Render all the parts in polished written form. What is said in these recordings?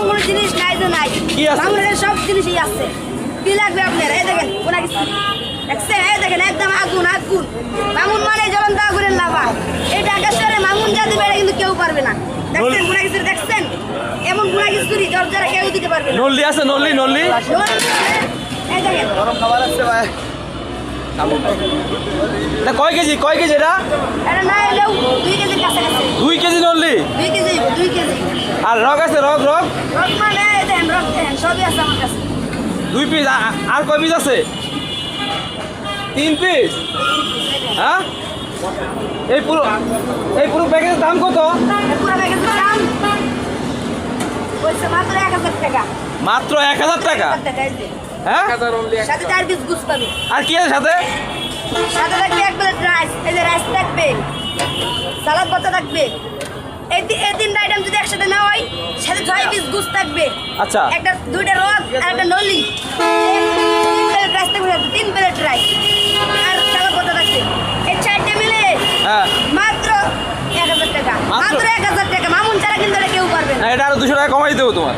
কোনো জিনিস নাই যে নাই, কি আছে? মামুনের সব জিনিসই আছে। কি লাগবে আপনার? এই দেখেন কোনা কিছু দেখছেন, এই দেখেন একদম আগুন আগুন। মামুন মানে জ্বলন্ত আগুনের লাভা। এই ঢাকা শহরে মামুন যা দিবে এটা কিন্তু কেউ পারবে না। দেখছেন কোনা কিছু দেখছেন, এমন কোনা কিছু দরজারা কেউ দিতে পারবে না। নল্লি আছে, নল্লি নল্লি এই দেখেন গরম খাবার আসছে ভাই। না, কয় কেজি এটা? এটা না এলেও 2 কেজির কাছাকাছি। 2 কেজি নল্লি। 2 কেজি। আর রগ আছে, রগ রক মানে এই দেখেন, রক দেখেন সবই আছে আমার কাছে। 2 পিস। আর কয় পিস আছে? 3 পিস। হ্যাঁ, এই পুরো প্যাকেজের দাম কত? পুরো প্যাকেজের দাম হচ্ছে মাত্র 1000 টাকা। মাত্র 1000 টাকা। 1000 টাকা এই যে। হ্যাঁ, সাথে 4 পিস গুস পাবে। আর কি আছে সাথে? সাথে থাকবে 1 প্লেট রাইস, এই যে রাইস থাকবে, সালাদ ভর্তা থাকবে। এই 3টা আইটেম যদি একসাথে না হয়, সাথে 6 পিস গুস থাকবে। আচ্ছা। একটা 2টা রক আর একটা নলি। 3 প্লেট রাইস থাকবে, 3 প্লেট রাইস আর সালাদ ভর্তা থাকবে। এই 4টে মিলে হ্যাঁ, মাত্র 1000 টাকা। মাত্র? মাত্র 1000 টাকা। মামুন ছাড়া কিন্তু এটা কেউ পারবে না। না, এটা আরো 200 টাকা কমাই দেবো তোমার।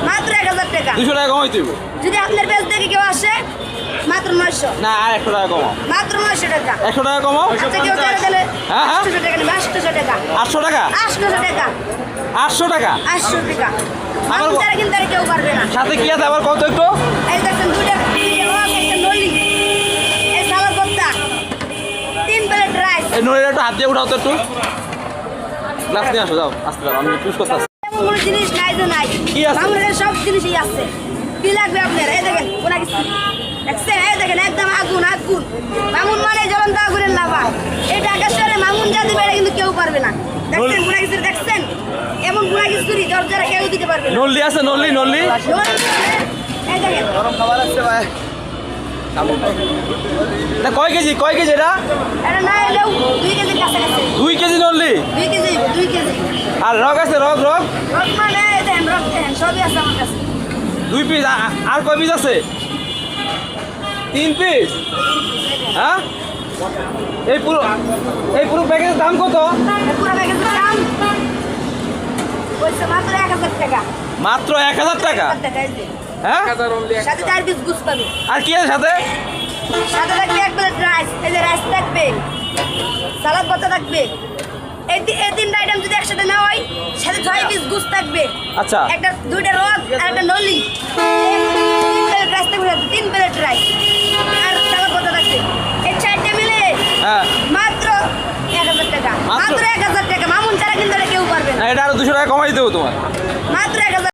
মাত্র 1000 টাকা। 200 টাকা কমাই দেবো। যদি আপনার পেজ থেকে কেউ আসে, মাত্র 900। না, আর 100 টাকা কমাও। মাত্র 900 টাকা। 100 টাকা কমাও। আচ্ছা কেউ চাইলে তাহলে হ্যাঁ, হ্যাঁ। 800 টাকা নেবে, 800 টাকা। 800 টাকা। 800 টাকা। 800 টাকা। 800 টাকা। মামুন ছাড়া কিন্তু আর কেউ পারবে না। সাথে কি আছে আবার কত একটু? এই দেখেন 2টা রক, একটা নলি, এই সালাদ ভর্তা, 3 প্লেট রাইস। এই নড়িটা একটু হাত দিয়ে উঠাও তো একটু। গ্লাস নিয়ে আসো, যাও আসতে পারো, আমি চুজ করতে আসছি। এমন কোনো জিনিস নাই যে নাই, কি আছে? মামুনের সব জিনিসই আছে। কি লাগবে আপনার? এই দেখেন কোনা কিছু দেখছেন, এই দেখেন একদম আগুন আগুন। মামুন মানে জ্বলন্ত আগুনের লাভা। এই ঢাকা শহরে মামুন যা দিবে এটা কিন্তু কেউ পারবে না। দেখছেন কোনা কিছু দেখছেন, এমন কোনা কিছু দরজারা কেউ দিতে পারবে না। নল্লি আছে, নল্লি নল্লি এই দেখেন গরম খাবার আসছে ভাই। না, কয় কেজি এটা? এটা না এলেও 2 কেজির কাছাকাছি। 2 কেজি নল্লি। 2 কেজি। আর রগ আছে, রগ রক মানে এই দেখেন, রক দেখেন সবই আছে আমার কাছে। 2 পিস। আর কয় পিস আছে? 3 পিস। হ্যাঁ, এই পুরো প্যাকেজের দাম কত? পুরো প্যাকেজের দাম হচ্ছে মাত্র 1000 টাকা। মাত্র 1000 টাকা। 1000 টাকা এই যে। হ্যাঁ, সাথে 4 পিস গুস পাবে। আর কি আছে সাথে? সাথে থাকবে 1 প্লেট রাইস, এই যে রাইস থাকবে, সালাদ ভর্তা থাকবে। এই 3টা আইটেম যদি একসাথে না হয়, সাথে 6 পিস গুস থাকবে। আচ্ছা। একটা 2টা রক আর একটা নলি। 3 প্লেট রাইস থাকবে, 3 প্লেট রাইস আর সালাদ ভর্তা থাকবে। এই 4টে মিলে হ্যাঁ, মাত্র 1000 টাকা। মাত্র? মাত্র 1000 টাকা। মামুন ছাড়া কিন্তু এটা কেউ পারবে না। না, এটা আরো 200 টাকা কমাই দেবো তোমার। মাত্র 1000।